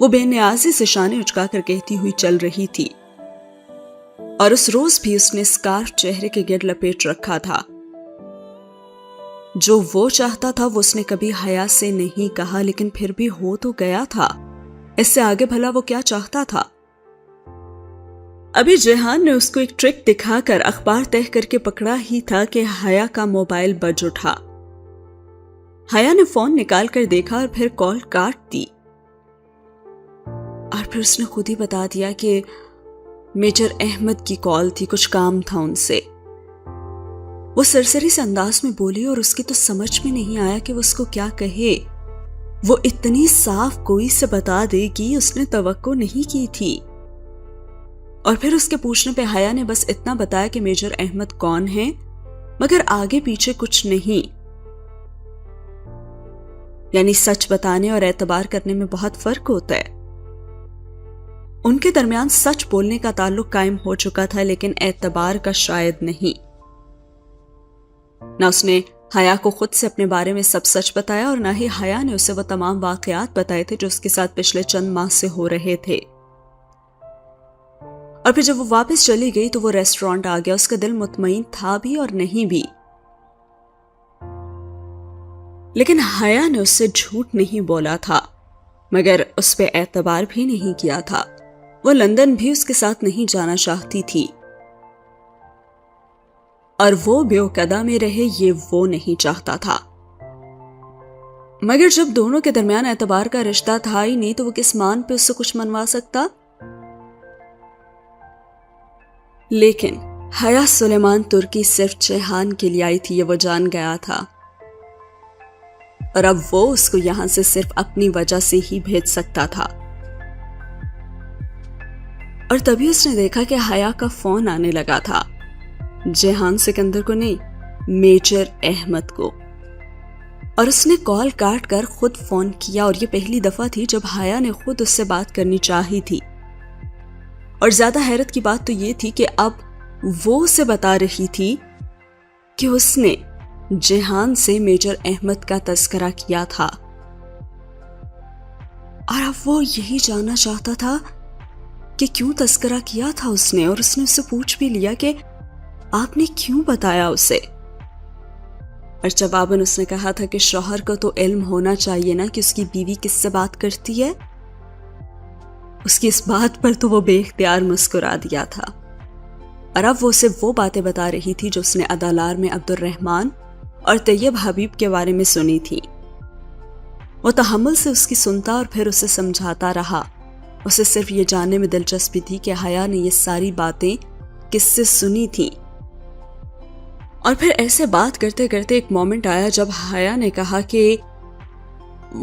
وہ بے نیازی سے شانے اچکا کر کہتی ہوئی چل رہی تھی، اور اس روز بھی اس نے سکارف چہرے کے گرد لپیٹ رکھا تھا۔ جو وہ چاہتا تھا وہ اس نے کبھی حیا سے نہیں کہا، لیکن پھر بھی ہو تو گیا تھا۔ اس سے آگے بھلا وہ کیا چاہتا تھا؟ ابھی جیہان نے اس کو ایک ٹرک دکھا کر اخبار تہہ کر کے پکڑا ہی تھا کہ حیا کا موبائل بج اٹھا۔ حیا نے فون نکال کر دیکھا اور پھر کال کاٹ دی، اور پھر اس نے خود ہی بتا دیا کہ میجر احمد کی کال تھی، کچھ کام تھا ان سے۔ وہ سرسری سے انداز میں بولی اور اس کی تو سمجھ میں نہیں آیا کہ وہ اس کو کیا کہے۔ وہ اتنی صاف کوئی سے بتا دے گی اس نے توقع نہیں کی تھی۔ اور پھر اس کے پوچھنے پہ حیا نے بس اتنا بتایا کہ میجر احمد کون ہیں، مگر آگے پیچھے کچھ نہیں۔ یعنی سچ بتانے اور اعتبار کرنے میں بہت فرق ہوتا ہے۔ ان کے درمیان سچ بولنے کا تعلق قائم ہو چکا تھا، لیکن اعتبار کا شاید نہیں۔ نہ اس نے حیا کو خود سے اپنے بارے میں سب سچ بتایا، اور نہ ہی حیا نے اسے وہ تمام واقعات بتائے تھے جو اس کے ساتھ پچھلے چند ماہ سے ہو رہے تھے۔ اور پھر جب وہ واپس چلی گئی تو وہ ریسٹورانٹ آ گیا۔ اس کا دل مطمئن تھا بھی اور نہیں بھی، لیکن حیا نے اس سے جھوٹ نہیں بولا تھا، مگر اس پہ اعتبار بھی نہیں کیا تھا۔ وہ لندن بھی اس کے ساتھ نہیں جانا چاہتی تھی، اور وہ بیوقدہ میں رہے یہ وہ نہیں چاہتا تھا۔ مگر جب دونوں کے درمیان اعتبار کا رشتہ تھا ہی نہیں تو وہ کس مان پہ اس سے کچھ منوا سکتا؟ لیکن حیا سلیمان ترکی صرف جیہان کے لیے آئی تھی، یہ وہ جان گیا تھا، اور اب وہ اس کو یہاں سے صرف اپنی وجہ سے ہی بھیج سکتا تھا۔ اور تبھی اس نے دیکھا کہ حیا کا فون آنے لگا تھا، جیہان سکندر کو نہیں، میجر احمد کو۔ اور اس نے کال کاٹ کر خود فون کیا، اور یہ پہلی دفعہ تھی جب حیا نے خود اس سے بات کرنی چاہی تھی۔ اور زیادہ حیرت کی بات تو یہ تھی کہ اب وہ اسے بتا رہی تھی کہ اس نے جیہان سے میجر احمد کا تذکرہ کیا تھا، اور اب وہ یہی جاننا چاہتا تھا کہ کیوں تذکرہ کیا تھا اس نے، اور اس نے اسے پوچھ بھی لیا کہ آپ نے کیوں بتایا اسے۔ اور جواباً اس نے کہا تھا کہ شوہر کو تو علم ہونا چاہیے نا کہ اس کی بیوی کس سے بات کرتی ہے۔ اس کی اس بات پر تو وہ بے اختیار مسکرا دیا تھا، اور اب وہ اسے وہ باتیں بتا رہی تھی جو اس نے ادالار میں عبد الرحمن اور طیب حبیب کے بارے میں سنی تھی۔ وہ تحمل سے اس کی سنتا اور پھر اسے سمجھاتا رہا۔ اسے صرف یہ جاننے میں دلچسپی تھی کہ حیا نے یہ ساری باتیں کس سے سنی تھیں۔ اور پھر ایسے بات کرتے کرتے ایک مومنٹ آیا جب حیا نے کہا کہ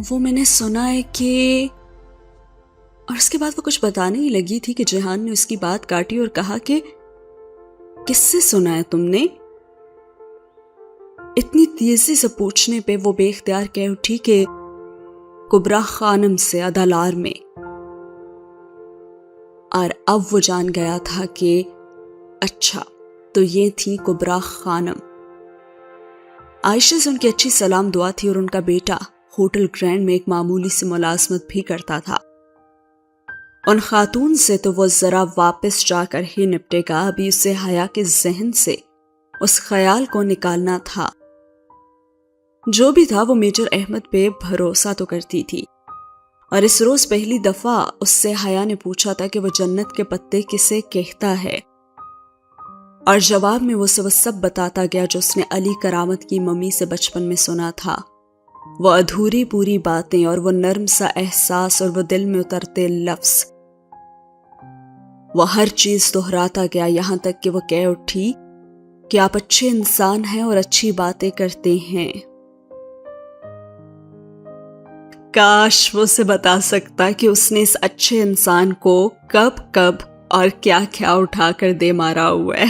وہ میں نے سنا ہے کہ، اور اس کے بعد وہ کچھ بتانے ہی لگی تھی کہ جیہان نے اس کی بات کاٹی اور کہا کہ کس سے سنا ہے تم نے؟ اتنی تیزی سے پوچھنے پہ وہ بے اختیار کہہ اٹھی کہ کبرا خانم سے ادالار میں۔ اور اب وہ جان گیا تھا کہ اچھا تو یہ تھی کبرا خانم۔ عائشہ سے ان کی اچھی سلام دعا تھی، اور ان کا بیٹا ہوٹل گرینڈ میں ایک معمولی سی ملازمت بھی کرتا تھا۔ ان خاتون سے تو وہ ذرا واپس جا کر ہی نپٹے گا، ابھی اسے حیا کے ذہن سے اس خیال کو نکالنا تھا۔ جو بھی تھا وہ میجر احمد پہ بھروسہ تو کرتی تھی، اور اس روز پہلی دفعہ اس سے حیا نے پوچھا تھا کہ وہ جنت کے پتے کسے کہتا ہے، اور جواب میں وہ سب بتاتا گیا جو اس نے علی کرامت کی ممی سے بچپن میں سنا تھا۔ وہ ادھوری پوری باتیں اور وہ نرم سا احساس اور وہ دل میں اترتے لفظ، وہ ہر چیز دہراتا گیا، یہاں تک کہ وہ کہہ اٹھی کہ آپ اچھے انسان ہیں اور اچھی باتیں کرتے ہیں۔ کاش وہ اسے بتا سکتا کہ اس نے اس اچھے انسان کو کب کب اور کیا کیا اٹھا کر دے مارا ہوا ہے۔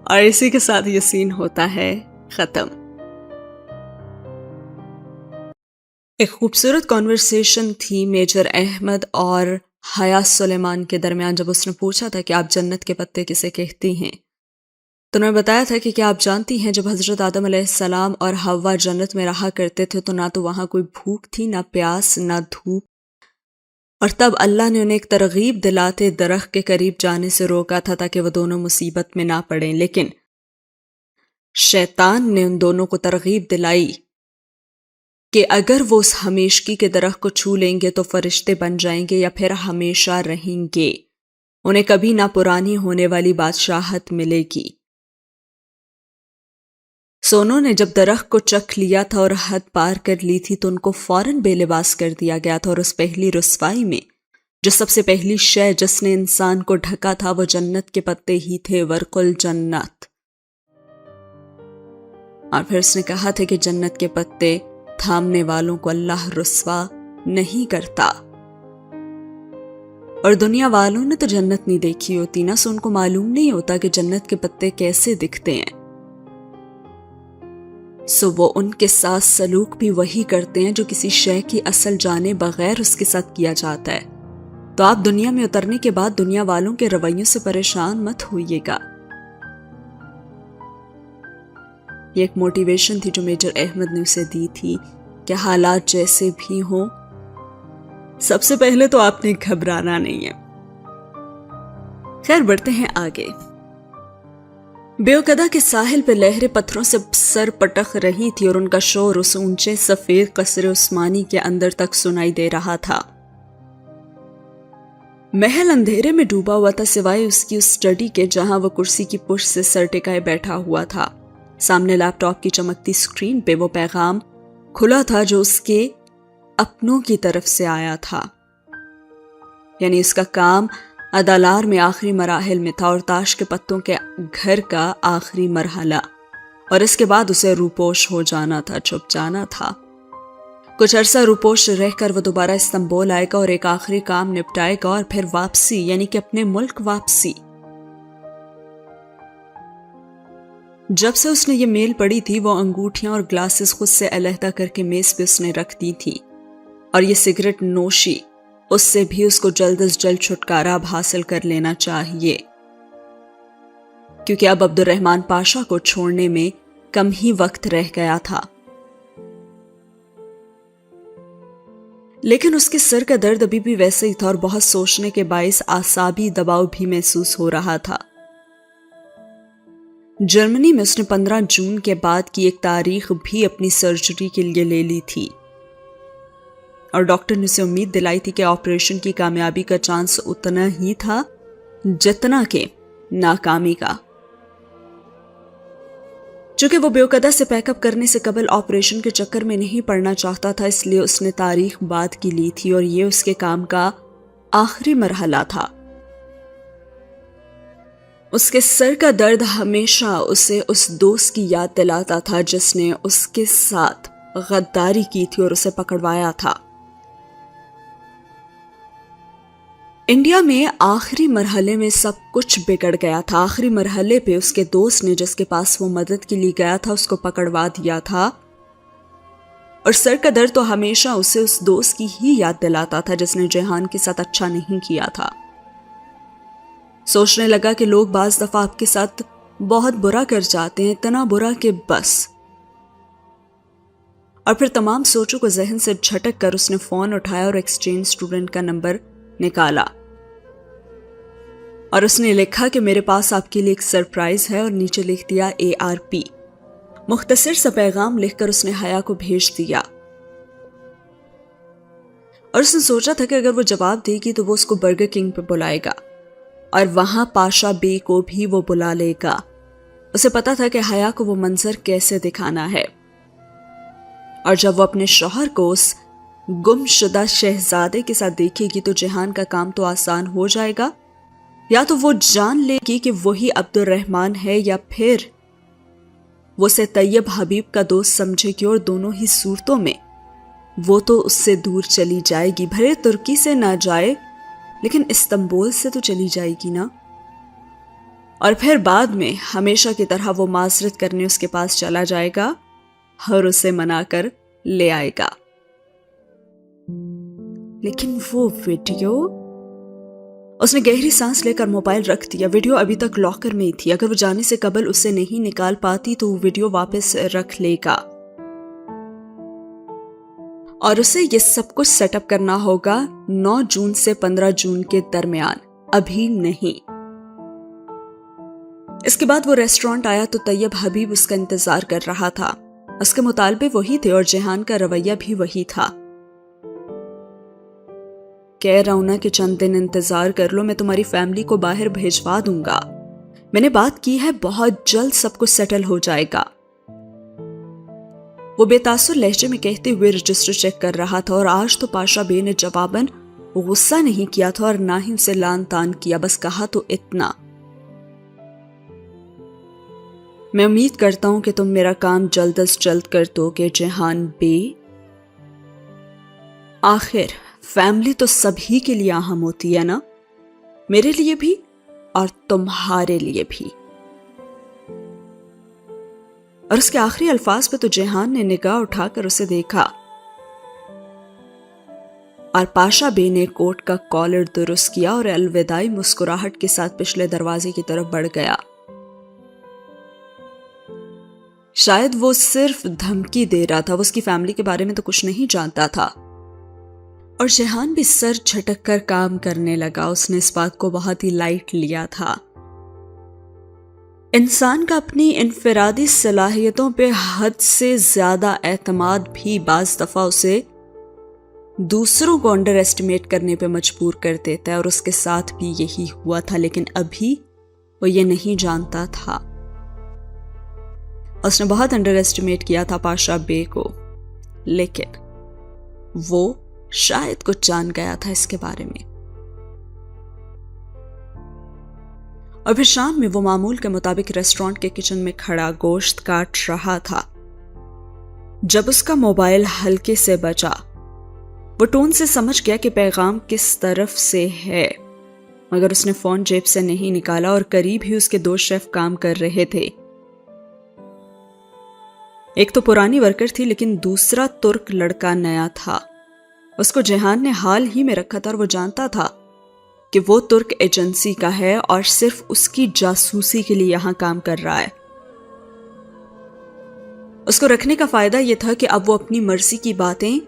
اور اسی کے ساتھ یہ سین ہوتا ہے ختم۔ ایک خوبصورت کانورسیشن تھی میجر احمد اور حیا سلیمان کے درمیان جب اس نے پوچھا تھا کہ آپ جنت کے پتے کسے کہتی ہیں، تو میں بتایا تھا کہ کیا آپ جانتی ہیں جب حضرت آدم علیہ السلام اور حوا جنت میں رہا کرتے تھے تو نہ تو وہاں کوئی بھوک تھی، نہ پیاس، نہ دھوپ، اور تب اللہ نے انہیں ایک ترغیب دلاتے درخت کے قریب جانے سے روکا تھا تاکہ وہ دونوں مصیبت میں نہ پڑیں، لیکن شیطان نے ان دونوں کو ترغیب دلائی کہ اگر وہ اس ہمیشگی کے درخت کو چھو لیں گے تو فرشتے بن جائیں گے یا پھر ہمیشہ رہیں گے، انہیں کبھی نہ پرانی ہونے والی بادشاہت ملے گی۔ سونوں نے جب درخت کو چکھ لیا تھا اور حد پار کر لی تھی تو ان کو فوراً بے لباس کر دیا گیا تھا، اور اس پہلی رسوائی میں جو سب سے پہلی شے جس نے انسان کو ڈھکا تھا وہ جنت کے پتے ہی تھے، ورق الجنت۔ اور پھر اس نے کہا تھا کہ جنت کے پتے تھامنے والوں کو اللہ رسوا نہیں کرتا، اور دنیا والوں نے تو جنت نہیں دیکھی ہوتی نا، سو ان کو معلوم نہیں ہوتا کہ جنت کے پتے کیسے دکھتے ہیں، سو وہ ان کے ساتھ سلوک بھی وہی کرتے ہیں جو کسی شے کی اصل جانے بغیر اس کے ساتھ کیا جاتا ہے۔ تو آپ دنیا میں اترنے کے بعد دنیا والوں کے رویوں سے پریشان مت ہوئیے گا۔ یہ ایک موٹیویشن تھی جو میجر احمد نے اسے دی تھی کہ حالات جیسے بھی ہوں، سب سے پہلے تو آپ نے گھبرانا نہیں ہے۔ خیر بڑھتے ہیں آگے۔ بیوقدہ کے ساحل پہ لہریں پتھروں سے سر پٹک رہی تھی اور ان کا شور اس اونچے سفید قصر عثمانی کے اندر تک سنائی دے رہا تھا۔ محل اندھیرے میں ڈوبا ہوا تھا سوائے اس کی اس اسٹڈی کے جہاں وہ کرسی کی پشت سے سر ٹکائے بیٹھا ہوا تھا۔ سامنے لیپ ٹاپ کی چمکتی سکرین پہ وہ پیغام کھلا تھا جو اس کے اپنوں کی طرف سے آیا تھا، یعنی اس کا کام ادالار میں آخری مراحل میں تھا اور تاش کے پتوں کے گھر کا آخری مرحلہ، اور اس کے بعد اسے روپوش ہو جانا تھا، چھپ جانا تھا۔ کچھ عرصہ روپوش رہ کر وہ دوبارہ استنبول آئے گا اور ایک آخری کام نپٹائے گا اور پھر واپسی، یعنی کہ اپنے ملک واپسی۔ جب سے اس نے یہ میل پڑھی تھی وہ انگوٹھیاں اور گلاسز خود سے علیحدہ کر کے میز پہ اس نے رکھ دی تھی، اور یہ سگریٹ نوشی اس سے بھی اس کو جلد از جلد چھٹکارا اب حاصل کر لینا چاہیے، کیونکہ اب عبد الرحمن پاشا کو چھوڑنے میں کم ہی وقت رہ گیا تھا۔ لیکن اس کے سر کا درد ابھی بھی ویسے ہی تھا اور بہت سوچنے کے باعث اعصابی دباؤ بھی محسوس ہو رہا تھا۔ جرمنی میں اس نے 15 جون کے بعد کی ایک تاریخ بھی اپنی سرجری کے لیے لے لی تھی، اور ڈاکٹر نے اسے امید دلائی تھی کہ آپریشن کی کامیابی کا چانس اتنا ہی تھا جتنا کہ ناکامی کا۔ چونکہ وہ بیوقدہ سے پیک اپ کرنے سے قبل آپریشن کے چکر میں نہیں پڑنا چاہتا تھا، اس لیے اس نے تاریخ بعد کی لی تھی اور یہ اس کے کام کا آخری مرحلہ تھا۔ اس کے سر کا درد ہمیشہ اسے اس دوست کی یاد دلاتا تھا جس نے اس کے ساتھ غداری کی تھی اور اسے پکڑوایا تھا۔ انڈیا میں آخری مرحلے میں سب کچھ بگڑ گیا تھا۔ آخری مرحلے پہ اس کے دوست نے جس کے پاس وہ مدد کے لیے گیا تھا اس کو پکڑوا دیا تھا، اور سر کا درد تو ہمیشہ اسے اس دوست کی ہی یاد دلاتا تھا جس نے جہان کے ساتھ اچھا نہیں کیا تھا۔ سوچنے لگا کہ لوگ بعض دفعہ آپ کے ساتھ بہت برا کر جاتے ہیں، اتنا برا کہ بس، اور پھر تمام سوچوں کو ذہن سے جھٹک کر اس نے فون اٹھایا اور ایکسچینج اسٹوڈنٹ کا نمبر نکالا، اور اس نے لکھا کہ میرے پاس آپ کے لیے ایک سرپرائز ہے، اور نیچے لکھ دیا ARP۔ مختصر سا پیغام لکھ کر اس نے حیا کو بھیج دیا، اور اس نے سوچا تھا کہ اگر وہ جواب دے گی تو وہ اس کو برگر کنگ پہ بلائے گا اور وہاں پاشا بے کو بھی وہ بلا لے گا۔ اسے پتا تھا کہ حیا کو وہ منظر کیسے دکھانا ہے، اور جب وہ اپنے شوہر کو اس گم شدہ شہزادے کے ساتھ دیکھے گی تو جہان کا کام تو آسان ہو جائے گا، یا تو وہ جان لے گی کہ وہی عبد الرحمن ہے، یا پھر وہ اسے طیب حبیب کا دوست سمجھے گی، اور دونوں ہی صورتوں میں وہ تو اس سے دور چلی جائے گی، بھلے ترکی سے نہ جائے لیکن استنبول سے تو چلی جائے گی نا، اور پھر بعد میں ہمیشہ کی طرح وہ معذرت کرنے اس کے پاس چلا جائے گا اور اسے منا کر لے آئے گا۔ لیکن وہ ویڈیو اس نے گہری سانس لے کر موبائل رکھ دیا. ویڈیو ابھی تک لاکر میں ہی تھی. اگر وہ جانے سے قبل اسے نہیں نکال پاتی تو وہ ویڈیو واپس رکھ لے گا اور اسے یہ سب کچھ سیٹ اپ کرنا ہوگا 9 جون سے 15 جون کے درمیان, ابھی نہیں. اس کے بعد وہ ریسٹورانٹ آیا تو طیب حبیب اس کا انتظار کر رہا تھا. اس کے مطالبے وہی تھے اور جیہان کا رویہ بھی وہی تھا. کہہ رہا ہوں نا کہ چند دن انتظار کر لو, میں تمہاری فیملی کو باہر بھیجوا دوں گا. میں نے بات کی ہے, بہت جلد سب کچھ سیٹل ہو جائے گا. وہ بے تاثر لہجے میں کہتے ہوئے رجسٹر چیک کر رہا تھا اور آج تو پاشا بے نے جواباً غصہ نہیں کیا تھا اور نہ ہی اسے لان تان کیا, بس کہا تو اتنا, میں امید کرتا ہوں کہ تم میرا کام جلد از جلد کر دو گے جیہان بے. آخر فیملی تو سبھی کے لیے اہم ہوتی ہے نا, میرے لیے بھی اور تمہارے لیے بھی. اور اس کے آخری الفاظ پہ تو جیہان نے نگاہ اٹھا کر اسے دیکھا اور پاشا بے نے کوٹ کا کالر درست کیا اور الوداعی مسکراہٹ کے ساتھ پچھلے دروازے کی طرف بڑھ گیا. شاید وہ صرف دھمکی دے رہا تھا, وہ اس کی فیملی کے بارے میں تو کچھ نہیں جانتا تھا. اور جیہان بھی سر جھٹک کر کام کرنے لگا. اس نے اس بات کو بہت ہی لائٹ لیا تھا. انسان کا اپنی انفرادی صلاحیتوں پہ حد سے زیادہ اعتماد بھی بعض دفعہ اسے دوسروں کو انڈر ایسٹیمیٹ کرنے پہ مجبور کر دیتا ہے, اور اس کے ساتھ بھی یہی ہوا تھا. لیکن ابھی وہ یہ نہیں جانتا تھا. اس نے بہت انڈر ایسٹیمیٹ کیا تھا پاشا بے کو, لیکن وہ شاید کچھ جان گیا تھا اس کے بارے میں. اور پھر شام میں وہ معمول کے مطابق ریسٹورانٹ کے کچن میں کھڑا گوشت کاٹ رہا تھا جب اس کا موبائل ہلکے سے بجا. وہ ٹون سے سمجھ گیا کہ پیغام کس طرف سے ہے, مگر اس نے فون جیب سے نہیں نکالا اور قریب ہی اس کے 2 شیف کام کر رہے تھے. ایک تو پرانی ورکر تھی لیکن دوسرا ترک لڑکا نیا تھا. اس کو جیہان نے حال ہی میں رکھا تھا اور وہ جانتا تھا کہ وہ ترک ایجنسی کا ہے اور صرف اس کی جاسوسی کے لیے یہاں کام کر رہا ہے. اس کو رکھنے کا فائدہ یہ تھا کہ اب وہ اپنی مرضی کی باتیں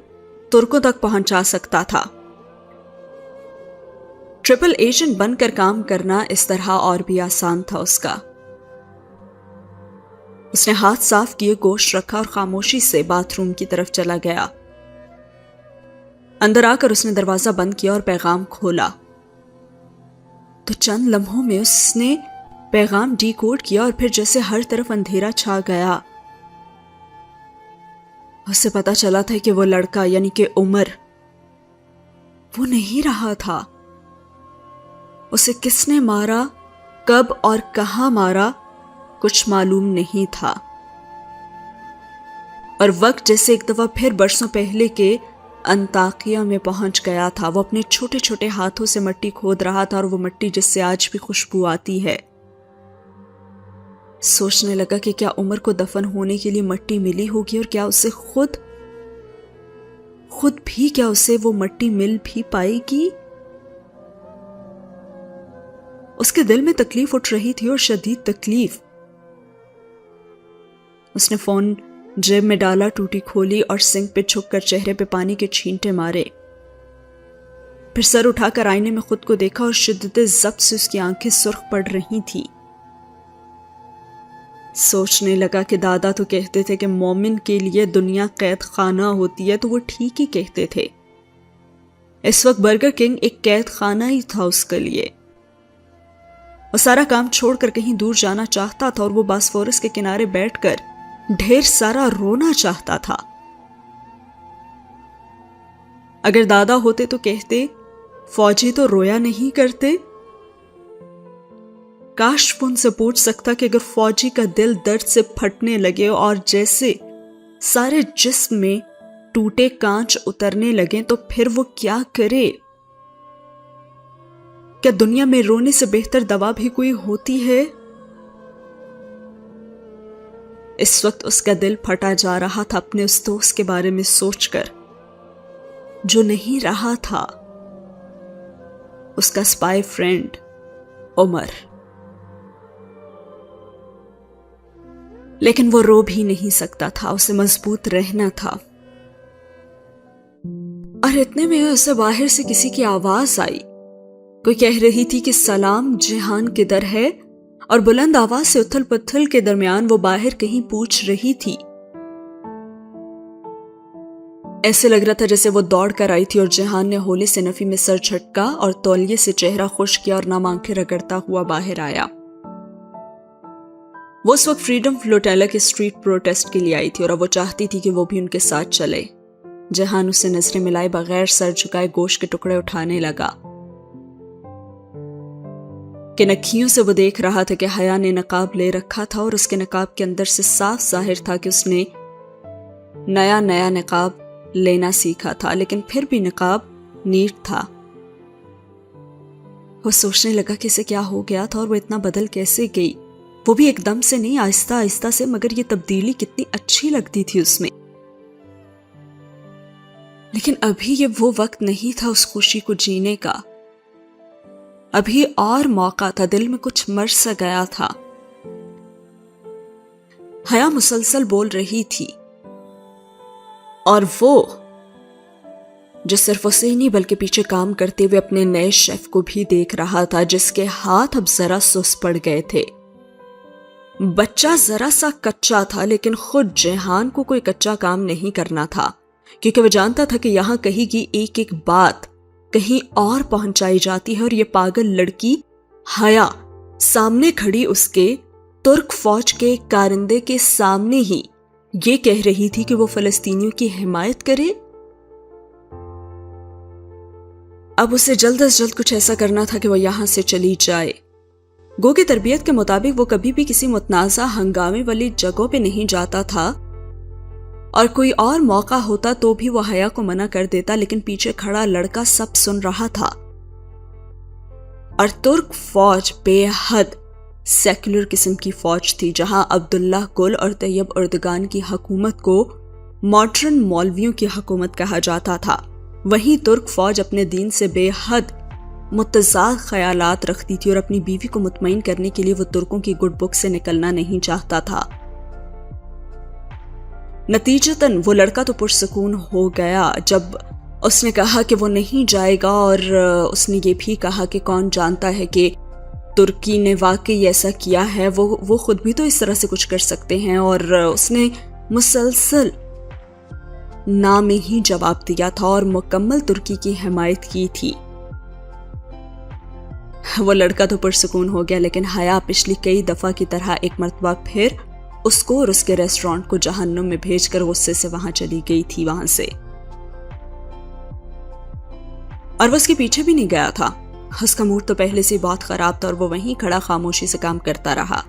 ترکوں تک پہنچا سکتا تھا. ٹرپل ایجنٹ بن کر کام کرنا اس طرح اور بھی آسان تھا اس کا. اس نے ہاتھ صاف کیے, گوشت رکھا اور خاموشی سے باتھ روم کی طرف چلا گیا. اندر آ کر اس نے دروازہ بند کیا اور پیغام کھولا تو چند لمحوں میں اس نے پیغام ڈی کوڈ کیا اور پھر جیسے ہر طرف اندھیرا چھا گیا. اسے پتا چلا تھا کہ وہ لڑکا یعنی کہ عمر وہ نہیں رہا تھا. اسے کس نے مارا, کب اور کہاں مارا, کچھ معلوم نہیں تھا. اور وقت جیسے ایک دفعہ پھر برسوں پہلے کے انطاکیہ میں پہنچ گیا تھا. وہ اپنے چھوٹے چھوٹے ہاتھوں سے مٹی کھود رہا تھا اور وہ مٹی جس سے آج بھی خوشبو آتی ہے. سوچنے لگا کہ کیا عمر کو دفن ہونے کے لیے مٹی ملی ہوگی, اور کیا اسے خود بھی کیا اسے وہ مٹی مل بھی پائے گی. اس کے دل میں تکلیف اٹھ رہی تھی اور شدید تکلیف. اس نے فون جیب میں ڈالا, ٹوٹی کھولی اور سنک پہ جھک کر چہرے پہ پانی کے چھینٹے مارے. پھر سر اٹھا کر آئینے میں خود کو دیکھا اور شدت ضبط سے اس کی آنکھیں سرخ پڑ رہی تھی. سوچنے لگا کہ دادا تو کہتے تھے کہ مومن کے لیے دنیا قید خانہ ہوتی ہے, تو وہ ٹھیک ہی کہتے تھے. اس وقت برگر کنگ ایک قید خانہ ہی تھا اس کے لیے. وہ سارا کام چھوڑ کر کہیں دور جانا چاہتا تھا اور وہ باسفورس کے کنارے بیٹھ کر ڈھیر سارا رونا چاہتا تھا. اگر دادا ہوتے تو کہتے فوجی تو رویا نہیں کرتے. کاش وہ ان سے پوچھ سکتا کہ اگر فوجی کا دل درد سے پھٹنے لگے اور جیسے سارے جسم میں ٹوٹے کانچ اترنے لگیں تو پھر وہ کیا کرے. کیا دنیا میں رونے سے بہتر دوا بھی کوئی ہوتی ہے؟ اس وقت اس کا دل پھٹا جا رہا تھا اپنے اس دوست کے بارے میں سوچ کر جو نہیں رہا تھا. اس کا اسپائی فرینڈ عمر. لیکن وہ رو بھی نہیں سکتا تھا, اسے مضبوط رہنا تھا. اور اتنے میں اسے باہر سے کسی کی آواز آئی. کوئی کہہ رہی تھی کہ سلام جہان کدھر ہے, اور بلند آواز سے اتھل پتھل کے درمیان وہ باہر کہیں پوچھ رہی تھی. ایسے لگ رہا تھا جیسے وہ دوڑ کر آئی تھی اور جہان نے ہولے سے نفی میں سر جھٹکا اور تولیے سے چہرہ خشک کیا اور نام آنکھیں رگڑتا ہوا باہر آیا. وہ اس وقت فریڈم فلوٹیلا کے اسٹریٹ پروٹیسٹ کے لیے آئی تھی اور اب وہ چاہتی تھی کہ وہ بھی ان کے ساتھ چلے. جہان اسے نظریں ملائے بغیر سر جھکائے گوشت کے ٹکڑے اٹھانے لگا. کہ نکھیوں سے وہ دیکھ رہا تھا کہ حیا نے نقاب لے رکھا تھا اور اس کے نقاب کے اندر سے صاف ظاہر تھا کہ اس نے نیا نقاب لینا سیکھا تھا, لیکن پھر بھی نقاب نیٹ تھا. وہ سوچنے لگا کہ اسے کیا ہو گیا تھا اور وہ اتنا بدل کیسے گئی, وہ بھی ایک دم سے نہیں, آہستہ آہستہ سے, مگر یہ تبدیلی کتنی اچھی لگتی تھی اس میں. لیکن ابھی یہ وہ وقت نہیں تھا اس خوشی کو جینے کا. ابھی اور موقع تھا, دل میں کچھ مر سا گیا تھا. حیا مسلسل بول رہی تھی, اور وہ جو صرف اسے نہیں بلکہ پیچھے کام کرتے ہوئے اپنے نئے شیف کو بھی دیکھ رہا تھا, جس کے ہاتھ اب ذرا سست پڑ گئے تھے. بچہ ذرا سا کچا تھا, لیکن خود جہان کو کوئی کچا کام نہیں کرنا تھا, کیونکہ وہ جانتا تھا کہ یہاں کہیں کی ایک ایک بات کہیں اور پہنچائی جاتی ہے. اور یہ پاگل لڑکی حیا سامنے کھڑی اس کے ترک فوج کے کارندے کے سامنے ہی یہ کہہ رہی تھی کہ وہ فلسطینیوں کی حمایت کرے. اب اسے جلد از جلد کچھ ایسا کرنا تھا کہ وہ یہاں سے چلی جائے. گو کی تربیت کے مطابق وہ کبھی بھی کسی متنازع ہنگامے والی جگہوں پہ نہیں جاتا تھا, اور کوئی اور موقع ہوتا تو بھی وہ حیا کو منع کر دیتا, لیکن پیچھے کھڑا لڑکا سب سن رہا تھا. اور ترک فوج بے حد سیکولر قسم کی فوج تھی, جہاں عبداللہ گل اور طیب اردگان کی حکومت کو ماڈرن مولویوں کی حکومت کہا جاتا تھا. وہیں ترک فوج اپنے دین سے بے حد متضاد خیالات رکھتی تھی اور اپنی بیوی کو مطمئن کرنے کے لیے وہ ترکوں کی گڈ بک سے نکلنا نہیں چاہتا تھا. نتیجتاً وہ لڑکا تو پرسکون ہو گیا جب اس نے کہا کہ وہ نہیں جائے گا, اور اس نے یہ بھی کہا کہ کون جانتا ہے کہ ترکی نے واقعی ایسا کیا ہے, وہ خود بھی تو اس طرح سے کچھ کر سکتے ہیں. اور اس نے مسلسل نہ میں ہی جواب دیا تھا اور مکمل ترکی کی حمایت کی تھی. وہ لڑکا تو پرسکون ہو گیا, لیکن حیا پچھلی کئی دفعہ کی طرح ایک مرتبہ پھر اس کو اور اس کے ریسٹورانٹ کو جہنم میں بھیج کر غصے سے وہاں چلی گئی تھی وہاں سے. اور وہ اس کے پیچھے بھی نہیں گیا تھا. اس کا موڈ تو پہلے سے بہت خراب تھا اور وہ وہیں کھڑا خاموشی سے کام کرتا رہا.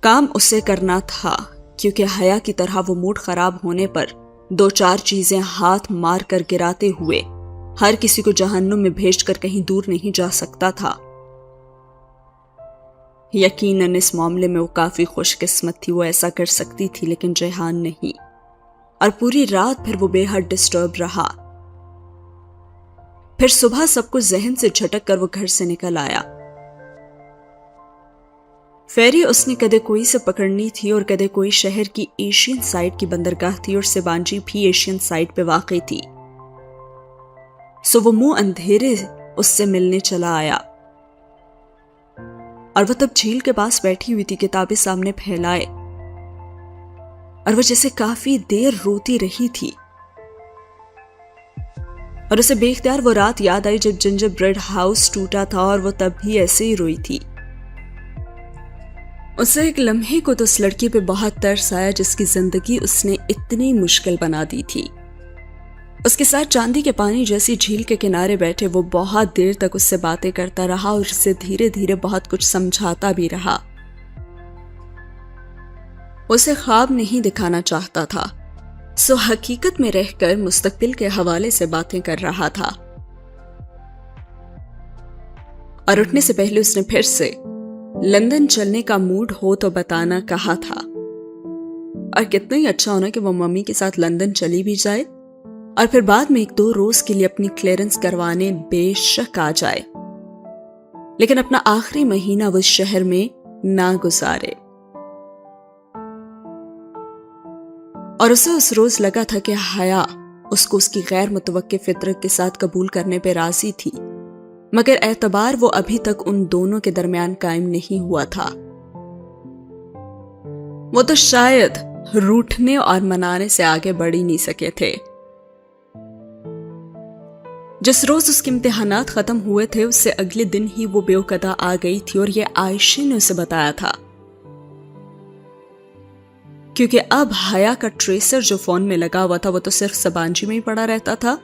کام اسے کرنا تھا کیونکہ حیا کی طرح وہ موڈ خراب ہونے پر 2-4 چیزیں ہاتھ مار کر گراتے ہوئے ہر کسی کو جہنم میں بھیج کر کہیں دور نہیں جا سکتا تھا. یقیناً اس معاملے میں وہ کافی خوش قسمت تھی, وہ ایسا کر سکتی تھی, لیکن جہان نہیں. اور پوری رات پھر وہ بے حد ڈسٹرب رہا. پھر صبح سب کچھ ذہن سے جھٹک کر وہ گھر سے نکل آیا. فیری اس نے کدے کوئی سے پکڑنی تھی اور کدے کوئی شہر کی ایشین سائٹ کی بندرگاہ تھی, اور سیبانجی بھی ایشین سائٹ پہ واقع تھی. سو وہ منہ اندھیرے اس سے ملنے چلا آیا, اور وہ تب جھیل کے پاس بیٹھی ہوئی تھی, کتابیں سامنے پھیلائے, اور وہ جیسے کافی دیر روتی رہی تھی. اور اسے بے اختیار وہ رات یاد آئی جب جنجر بریڈ ہاؤس ٹوٹا تھا, اور وہ تب بھی ایسے ہی روئی تھی. اسے ایک لمحے کو تو اس لڑکی پہ بہت ترس آیا جس کی زندگی اس نے اتنی مشکل بنا دی تھی. اس کے ساتھ چاندی کے پانی جیسی جھیل کے کنارے بیٹھے وہ بہت دیر تک اس سے باتیں کرتا رہا اور اسے دھیرے دھیرے بہت کچھ سمجھاتا بھی رہا. اسے خواب نہیں دکھانا چاہتا تھا, سو حقیقت میں رہ کر مستقبل کے حوالے سے باتیں کر رہا تھا. اور اٹھنے سے پہلے اس نے پھر سے لندن چلنے کا موڈ ہو تو بتانا کہا تھا. اور کتنا ہی اچھا ہونا کہ وہ ممی کے ساتھ لندن چلی بھی جائے اور پھر بعد میں 1-2 روز کے لیے اپنی کلیئرنس کروانے بے شک آ جائے، لیکن اپنا آخری مہینہ وہ اس شہر میں نہ گزارے۔ اور اسے اس روز لگا تھا کہ حیا اس کو اس کی غیر متوقع فطرت کے ساتھ قبول کرنے پہ راضی تھی، مگر اعتبار وہ ابھی تک ان دونوں کے درمیان قائم نہیں ہوا تھا۔ وہ تو شاید روٹھنے اور منانے سے آگے بڑھ ہی نہیں سکے تھے۔ جس روز اس کے امتحانات ختم ہوئے تھے اس سے اگلے دن ہی وہ بے وقتا آ گئی تھی، اور یہ عائشہ نے اسے بتایا تھا، کیونکہ اب حیا کا ٹریسر جو فون میں لگا ہوا تھا وہ تو صرف سبانجی میں ہی پڑا رہتا تھا،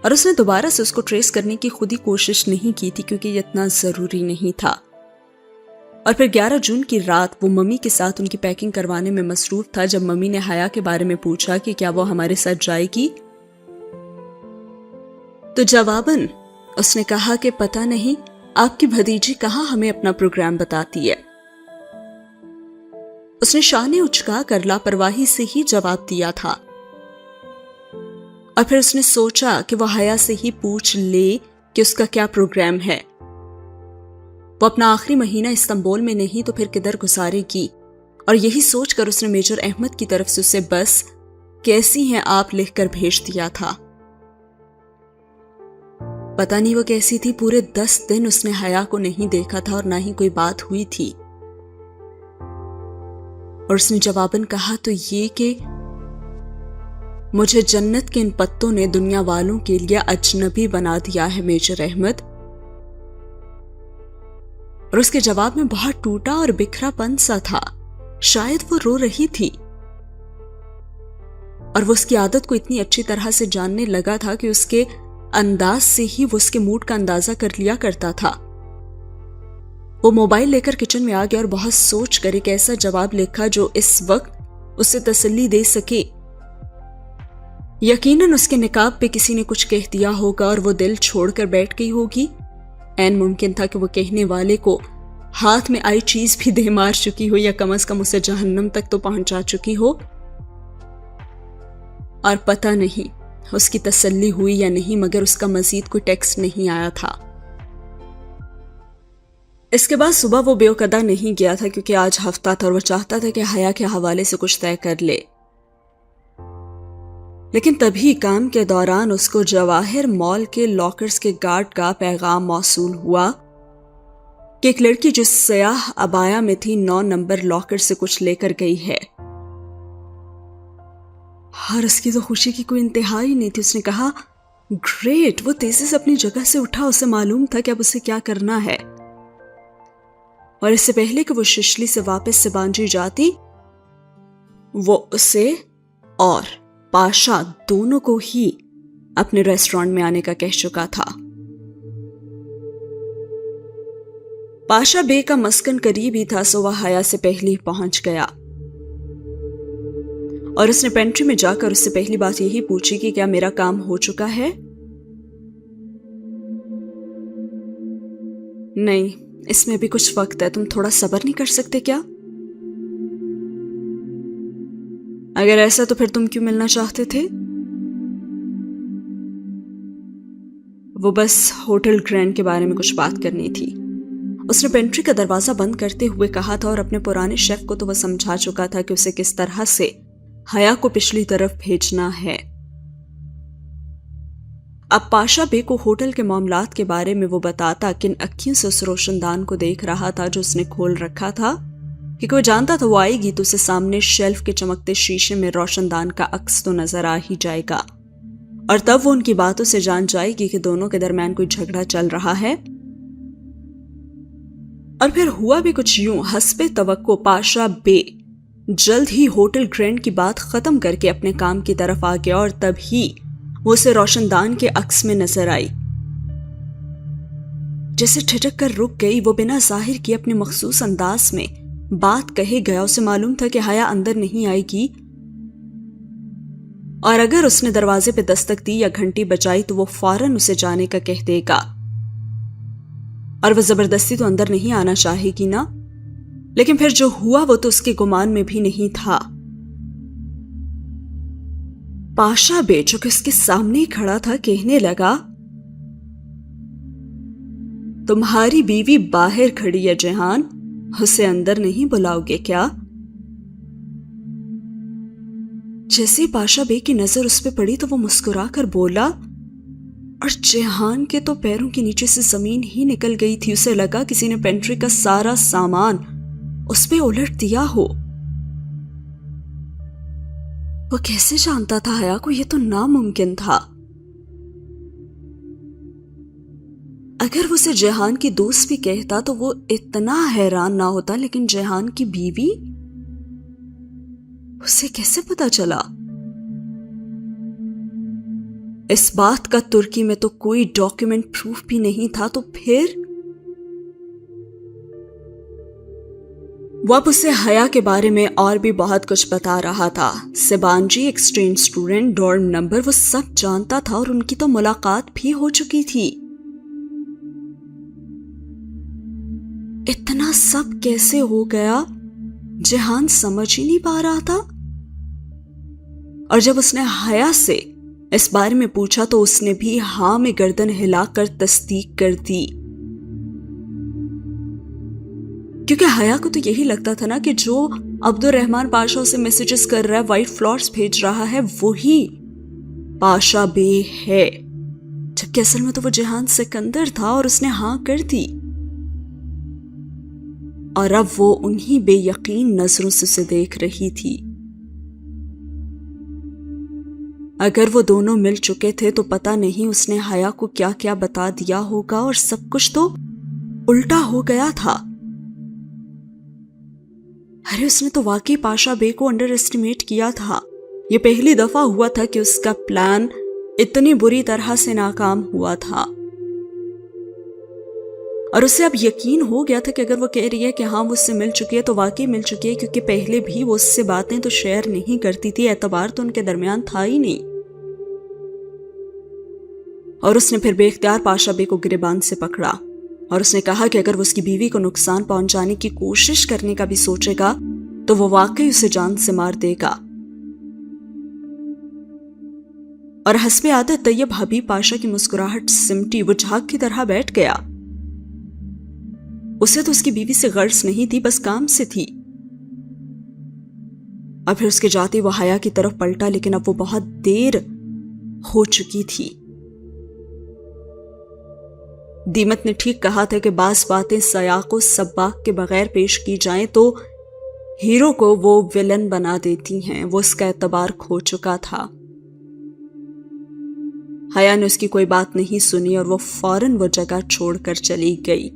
اور اس نے دوبارہ سے اس کو ٹریس کرنے کی خود ہی کوشش نہیں کی تھی کیونکہ یہ اتنا ضروری نہیں تھا۔ اور پھر 11 جون کی رات وہ ممی کے ساتھ ان کی پیکنگ کروانے میں مصروف تھا جب ممی نے حیا کے بارے میں پوچھا کہ کیا وہ ہمارے ساتھ جائے گی، تو جواباً اس نے کہا کہ پتہ نہیں آپ کی بھتیجی کہاں ہمیں اپنا پروگرام بتاتی ہے۔ اس نے شانے اچکا کر لاپرواہی سے ہی جواب دیا تھا، اور پھر اس نے سوچا کہ وہ حیا سے ہی پوچھ لے کہ اس کا کیا پروگرام ہے۔ وہ اپنا آخری مہینہ استنبول میں نہیں تو پھر کدھر گزارے گی، اور یہی سوچ کر اس نے میجر احمد کی طرف سے اسے بس کیسی ہیں آپ لکھ کر بھیج دیا تھا۔ پتہ نہیں وہ کیسی تھی، پورے 10 دن اس نے حیا کو نہیں دیکھا تھا اور نہ ہی کوئی بات ہوئی تھی، اور اس نے جواباً کہا تو یہ کہ مجھے جنت کے ان پتوں نے دنیا والوں کے لیے اجنبی بنا دیا ہے میجر احمد۔ اور اس کے جواب میں بہت ٹوٹا اور بکھرا پن سا تھا، شاید وہ رو رہی تھی، اور وہ اس کی عادت کو اتنی اچھی طرح سے جاننے لگا تھا کہ اس کے انداز سے ہی وہ اس کے موڈ کا اندازہ کر لیا کرتا تھا۔ وہ موبائل لے کر کچن میں آ گیا اور بہت سوچ کر ایک ایسا جواب لکھا جو اس وقت اسے تسلی دے سکے۔ یقیناً اس کے نقاب پہ کسی نے کچھ کہہ دیا ہوگا اور وہ دل چھوڑ کر بیٹھ گئی ہوگی۔ عین ممکن تھا کہ وہ کہنے والے کو ہاتھ میں آئی چیز بھی دے مار چکی ہو، یا کم از کم اسے جہنم تک تو پہنچا چکی ہو، اور پتہ نہیں اس کی تسلی ہوئی یا نہیں، مگر اس کا مزید کوئی ٹیکسٹ نہیں آیا تھا۔ اس کے بعد صبح وہ بے وقتا نہیں گیا تھا کیونکہ آج ہفتہ تھا اور وہ چاہتا تھا کہ حیا کے حوالے سے کچھ طے کر لے، لیکن تبھی کام کے دوران اس کو جواہر مال کے لاکرز کے گارڈ کا پیغام موصول ہوا کہ ایک لڑکی جو سیاہ عبایا میں تھی 9 نمبر لاکر سے کچھ لے کر گئی ہے، اور اس کی تو خوشی کی کوئی انتہا ہی نہیں تھی۔ اس نے کہا گریٹ، وہ تیزی سے اپنی جگہ سے اٹھا، اسے معلوم تھا کہ اب اسے کیا کرنا ہے، اور اس سے پہلے کہ وہ ششلی سے واپس سے بانجی جاتی، وہ اسے اور پاشا دونوں کو ہی اپنے ریسٹورانٹ میں آنے کا کہہ چکا تھا۔ پاشا بے کا مسکن قریب ہی تھا، سو وہ حیا سے پہلے پہنچ گیا، اور اس نے پینٹری میں جا کر اس سے پہلی بات یہی پوچھی کہ کیا میرا کام ہو چکا ہے؟ نہیں، اس میں بھی کچھ وقت ہے، تم تھوڑا صبر نہیں کر سکتے کیا؟ اگر ایسا تو پھر تم کیوں ملنا چاہتے تھے؟ وہ بس ہوٹل گرینڈ کے بارے میں کچھ بات کرنی تھی، اس نے پینٹری کا دروازہ بند کرتے ہوئے کہا تھا، اور اپنے پرانے شیف کو تو وہ سمجھا چکا تھا کہ اسے کس طرح سے حیا کو پچھلی طرف بھیجنا ہے۔ اب پاشا بے کو ہوٹل کے معاملات کے بارے میں وہ بتاتا کن اکھیوں سے اس روشن دان کو دیکھ رہا تھا جو اس نے کھول رکھا تھا، کیونکہ وہ جانتا تھا وہ آئے گی تو اسے سامنے شیلف کے چمکتے شیشے میں روشن دان کا عکس تو نظر آ ہی جائے گا، اور تب وہ ان کی باتوں سے جان جائے گی کہ دونوں کے درمیان کوئی جھگڑا چل رہا ہے۔ اور پھر ہوا بھی کچھ یوں، حسب توقع پاشا بے جلد ہی ہوٹل گرینڈ کی بات ختم کر کے اپنے کام کی طرف آ گیا، اور تب ہی وہ اسے روشن دان کے عکس میں نظر آئی۔ جیسے ٹھٹک کر رک گئی، وہ بنا ظاہر کیے اپنے مخصوص انداز میں بات کہے گیا۔ اسے معلوم تھا کہ حیا اندر نہیں آئے گی، اور اگر اس نے دروازے پہ دستک دی یا گھنٹی بجائی تو وہ فوراً اسے جانے کا کہہ دے گا، اور وہ زبردستی تو اندر نہیں آنا چاہے گی نا۔ لیکن پھر جو ہوا وہ تو اس کے گمان میں بھی نہیں تھا۔ پاشا بے جو کہ اس کے سامنے ہی کھڑا تھا کہنے لگا، تمہاری بیوی باہر کھڑی ہے جہان، اسے اندر نہیں بلاؤ گے کیا؟ جیسے پاشا بے کی نظر اس پہ پڑی تو وہ مسکرا کر بولا، اور جہان کے تو پیروں کے نیچے سے زمین ہی نکل گئی تھی. اسے لگا کسی نے پینٹری کا سارا سامان اس پہ الٹ دیا ہو. وہ کیسے جانتا تھا حیا کو؟ یہ تو ناممکن تھا. اگر وہ اسے جہان کی دوست بھی کہتا تو وہ اتنا حیران نہ ہوتا، لیکن جہان کی بیوی، اسے کیسے پتا چلا؟ اس بات کا ترکی میں تو کوئی ڈاکیومنٹ پروف بھی نہیں تھا. تو پھر وہ اب اسے حیا کے بارے میں اور بھی بہت کچھ بتا رہا تھا. سبانجی، ایکسچینج اسٹوڈنٹ، ڈورم نمبر، وہ سب جانتا تھا اور ان کی تو ملاقات بھی ہو چکی تھی. اتنا سب کیسے ہو گیا جہان سمجھ ہی نہیں پا رہا تھا. اور جب اس نے حیا سے اس بارے میں پوچھا تو اس نے بھی ہاں میں گردن ہلا کر تصدیق کر دی، کیونکہ حیا کو تو یہی لگتا تھا نا کہ جو عبد الرحمن پاشا اسے میسیجز کر رہا ہے، وائٹ فلاورز بھیج رہا ہے، وہی پاشا بے ہے، جبکہ اصل میں تو وہ جہان سکندر تھا. اور اس نے ہاں کر دی، اور اب وہ انہی بے یقین نظروں سے اسے دیکھ رہی تھی. اگر وہ دونوں مل چکے تھے تو پتہ نہیں اس نے حیا کو کیا کیا بتا دیا ہوگا، اور سب کچھ تو الٹا ہو گیا تھا. ارے اس نے تو واقعی پاشا بے کو انڈر ایسٹیمیٹ کیا تھا. یہ پہلی دفعہ ہوا تھا کہ اس کا پلان اتنی بری طرح سے ناکام ہوا تھا. اور اسے اب یقین ہو گیا تھا کہ اگر وہ کہہ رہی ہے کہ ہاں وہ اس سے مل چکی ہے تو واقعی مل چکی ہے، کیونکہ پہلے بھی وہ اس سے باتیں تو شیئر نہیں کرتی تھی، اعتبار تو ان کے درمیان تھا ہی نہیں. اور اس نے پھر بے اختیار پاشا بے کو گریبان سے پکڑا اور اس نے کہا کہ اگر وہ اس کی بیوی کو نقصان پہنچانے کی کوشش کرنے کا بھی سوچے گا تو وہ واقعی اسے جان سے مار دے گا. اور حسب عادت طیب حبیب پاشا کی مسکراہٹ سمٹی، وہ جھاگ کی طرح بیٹھ گیا. اسے تو اس کی بیوی سے غرض نہیں تھی، بس کام سے تھی. اور پھر اس کے جاتے وہ حیا کی طرف پلٹا، لیکن اب وہ بہت دیر ہو چکی تھی. دیمت نے ٹھیک کہا تھا کہ بعض باتیں سیاق و سباق کے بغیر پیش کی جائیں تو ہیرو کو وہ ویلن بنا دیتی ہیں. وہ اس کا اعتبار کھو چکا تھا. حیا نے اس کی کوئی بات نہیں سنی اور وہ فوراً وہ جگہ چھوڑ کر چلی گئی.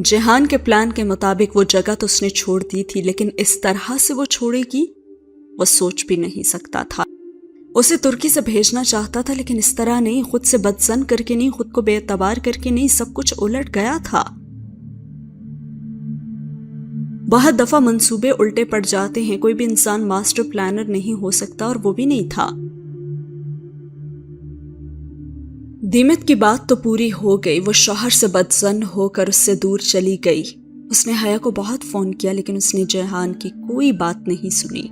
جہان کے پلان کے مطابق وہ جگہ تو اس نے چھوڑ دی تھی، لیکن اس طرح سے وہ چھوڑے گی وہ سوچ بھی نہیں سکتا تھا. اسے ترکی سے بھیجنا چاہتا تھا، لیکن اس طرح نہیں، خود سے بدظن کر کے نہیں، خود کو بے اعتبار کر کے نہیں. سب کچھ الٹ گیا تھا. بہت دفعہ منصوبے الٹے پڑ جاتے ہیں. کوئی بھی انسان ماسٹر پلانر نہیں ہو سکتا، اور وہ بھی نہیں تھا. دیمت کی بات تو پوری ہو گئی. وہ شوہر سے بدظن ہو کر اس سے دور چلی گئی. اس نے حیا کو بہت فون کیا، لیکن اس نے جہان کی کوئی بات نہیں سنی.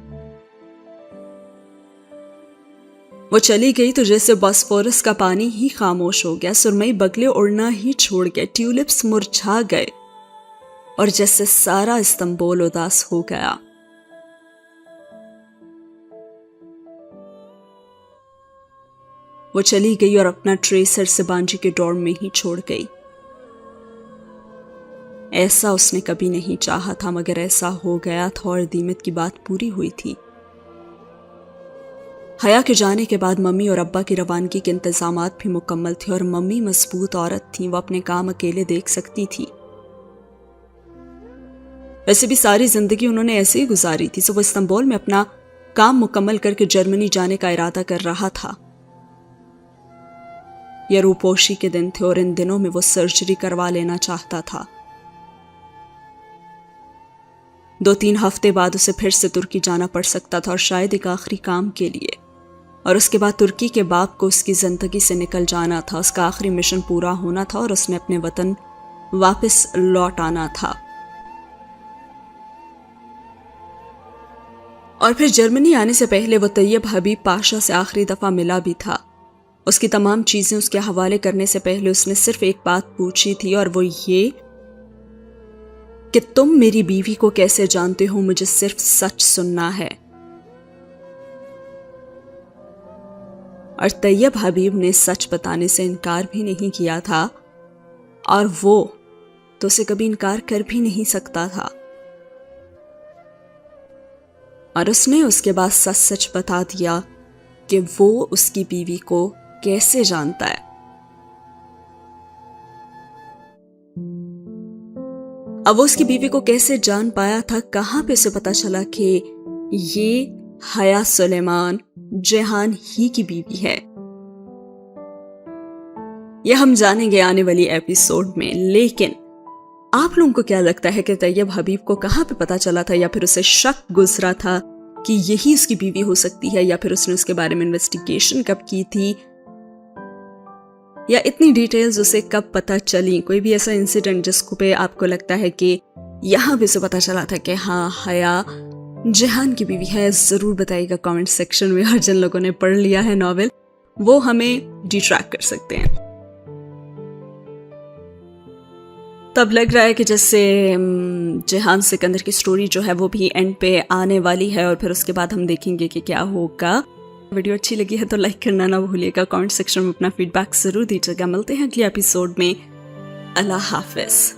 وہ چلی گئی تو جیسے باسفورس کا پانی ہی خاموش ہو گیا، سرمئی بگلے اڑنا ہی چھوڑ گئے، ٹیولپس مرجھا گئے، اور جیسے سارا استنبول اداس ہو گیا. وہ چلی گئی اور اپنا ٹریسر سبانجی کے ڈورم میں ہی چھوڑ گئی. ایسا اس نے کبھی نہیں چاہا تھا، مگر ایسا ہو گیا تھا اور دیمت کی بات پوری ہوئی تھی. حیا کے جانے کے بعد ممی اور ابا کی روانگی کے انتظامات بھی مکمل تھے، اور ممی مضبوط عورت تھیں، وہ اپنے کام اکیلے دیکھ سکتی تھی. ویسے بھی ساری زندگی انہوں نے ایسے ہی گزاری تھی، سو وہ استنبول میں اپنا کام مکمل کر کے جرمنی جانے کا ارادہ کر رہا تھا. یہ روپوشی کے دن تھے اور ان دنوں میں وہ سرجری کروا لینا چاہتا تھا. 2-3 ہفتے بعد اسے پھر سے ترکی جانا پڑ سکتا تھا، اور شاید ایک آخری کام کے لیے. اور اس کے بعد ترکی کے باپ کو اس کی زندگی سے نکل جانا تھا. اس کا آخری مشن پورا ہونا تھا اور اس نے اپنے وطن واپس لوٹ آنا تھا. اور پھر جرمنی آنے سے پہلے وہ طیب حبیب پاشا سے آخری دفعہ ملا بھی تھا. اس کی تمام چیزیں اس کے حوالے کرنے سے پہلے اس نے صرف ایک بات پوچھی تھی اور وہ یہ کہ تم میری بیوی کو کیسے جانتے ہو, مجھے صرف سچ سننا ہے. اور طیب حبیب نے سچ بتانے سے انکار بھی نہیں کیا تھا اور وہ تو اسے کبھی انکار کر بھی نہیں سکتا تھا. اور اس نے اس کے بعد سچ سچ بتا دیا کہ وہ اس کی بیوی کو کیسے جانتا ہے. اب وہ اس کی بیوی کو کیسے جان پایا تھا, کہاں پہ اسے پتا چلا کہ یہ حیا سلیمان جیہان ہی کی بیوی ہے, یہ ہم جانیں گے آنے والی ایپیسوڈ میں. لیکن آپ لوگوں کو کیا لگتا ہے کہ طیب حبیب کو کہاں پہ پتا چلا تھا, یا پھر اسے شک گزرا تھا کہ یہی اس کی بیوی ہو سکتی ہے, یا پھر اس نے اس کے بارے میں انویسٹیگیشن کب کی تھی, یا اتنی ڈیٹیلز اسے کب پتا چلی؟ کوئی بھی ایسا انسیڈنٹ جس کو پہ آپ کو لگتا ہے کہ یہاں بھی اسے پتا چلا تھا کہ ہاں حیا جیہان کی بیوی ہے, ضرور بتائیے گا کامنٹ سیکشن میں. اور جن لوگوں نے پڑھ لیا ہے ناول وہ ہمیں ڈیٹریکٹ کر سکتے ہیں. تب لگ رہا ہے کہ جیسے جیہان سکندر کی سٹوری جو ہے وہ بھی اینڈ پہ آنے والی ہے, اور پھر اس کے بعد ہم دیکھیں گے کہ کیا ہوگا. ویڈیو اچھی لگی ہے تو لائک کرنا نہ بھولیے گا, کامنٹ سیکشن میں اپنا فیڈ بیک ضرور دیجیے گا. ملتے ہیں اگلی ایپیسوڈ میں. اللہ حافظ.